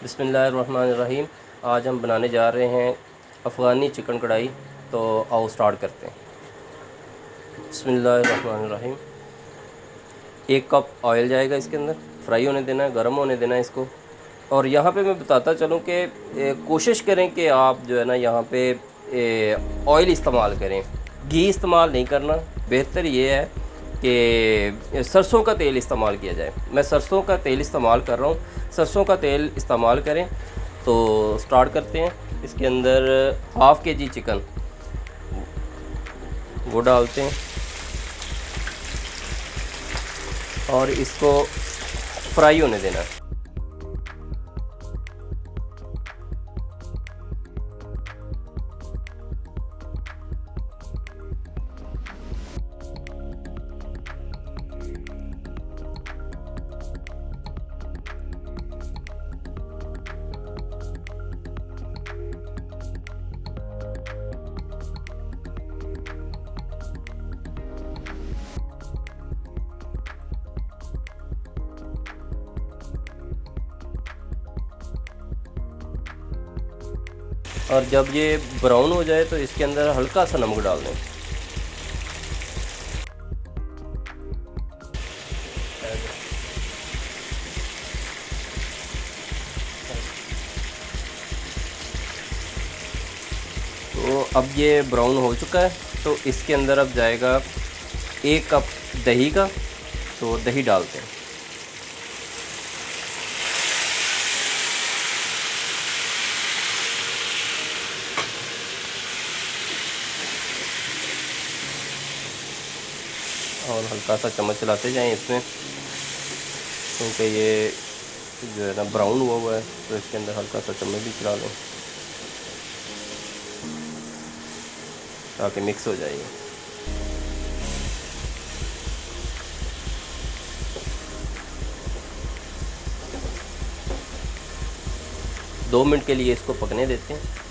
बिस्मिल्लाहिर्रहमानिर्रहीम। आज हम बनाने जा रहे हैं अफ़गानी चिकन कढ़ाई। तो आओ स्टार्ट करते हैं। बिस्मिल्लाहिर्रहमानिर्रहीम। 1 कप ऑयल जाएगा इसके अंदर। फ्राई होने देना है, गर्म होने देना है इसको। और यहाँ पे मैं बताता चलूँ कि कोशिश करें कि आप जो है ना यहाँ पे ऑयल इस्तेमाल करें, घी इस्तेमाल नहीं करना। बेहतर ये है कि सरसों का तेल इस्तेमाल किया जाए। मैं सरसों का तेल इस्तेमाल कर रहा हूँ, सरसों का तेल इस्तेमाल करें। तो स्टार्ट करते हैं। इसके अंदर हाफ़ kg चिकन वो डालते हैं और इसको फ्राई होने देना है। और जब ये ब्राउन हो जाए तो इसके अंदर हल्का सा नमक डाल दें। तो अब ये ब्राउन हो चुका है, तो इसके अंदर अब जाएगा 1 कप दही का। तो दही डालते हैं। और हल्का सा चम्मच चलाते जाएं इसमें, क्योंकि ये जो है ना ब्राउन हुआ है, तो इसके अंदर हल्का सा चम्मच भी चला लें ताकि मिक्स हो जाए। 2 मिनट के लिए इसको पकने देते हैं।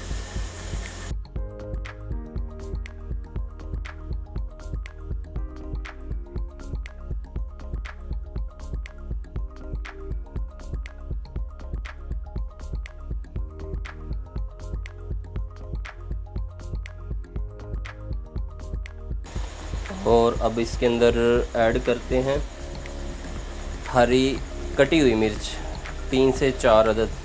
और अब इसके अंदर ऐड करते हैं हरी कटी हुई मिर्च 3 से 4 अदद।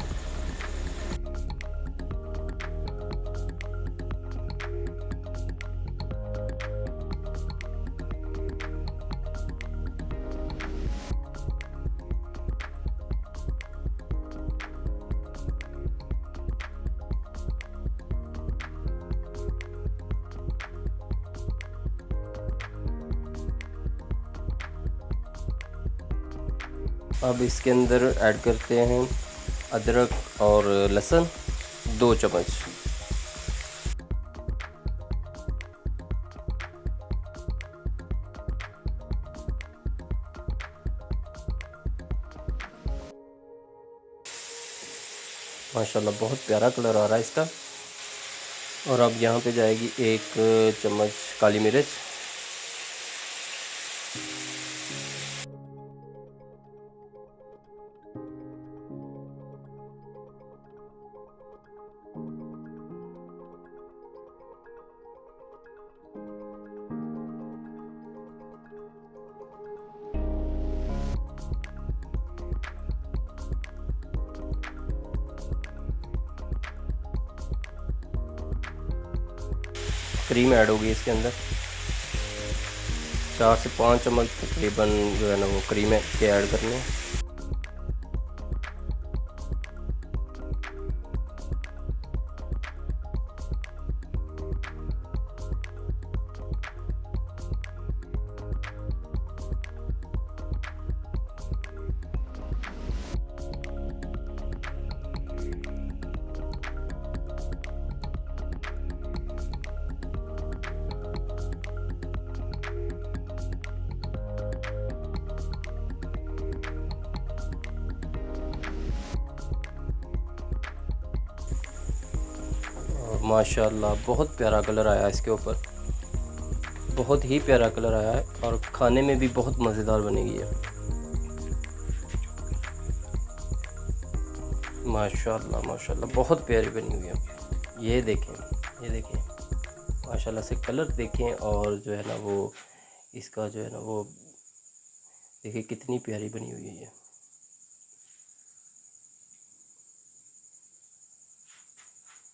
अब इसके अंदर ऐड करते हैं अदरक और लहसुन 2 चम्मच। माशाल्लाह बहुत प्यारा कलर आ रहा है इसका। और अब यहाँ पे जाएगी 1 चम्मच काली मिर्च। क्रीम ऐड होगी इसके अंदर। 4 से 5 चम्मच तकरीबन जो है ना वो क्रीम के ऐड करने हैं। माशाल्लाह बहुत प्यारा कलर आया है इसके ऊपर, बहुत ही प्यारा कलर आया है और खाने में भी बहुत मज़ेदार बनेगी है। माशाल्लाह माशाल्लाह, बहुत प्यारी बनी हुई है। ये देखें, ये देखें, माशाल्लाह से कलर देखें, और जो है ना वो इसका जो है ना वो देखिए कितनी प्यारी बनी हुई है ये।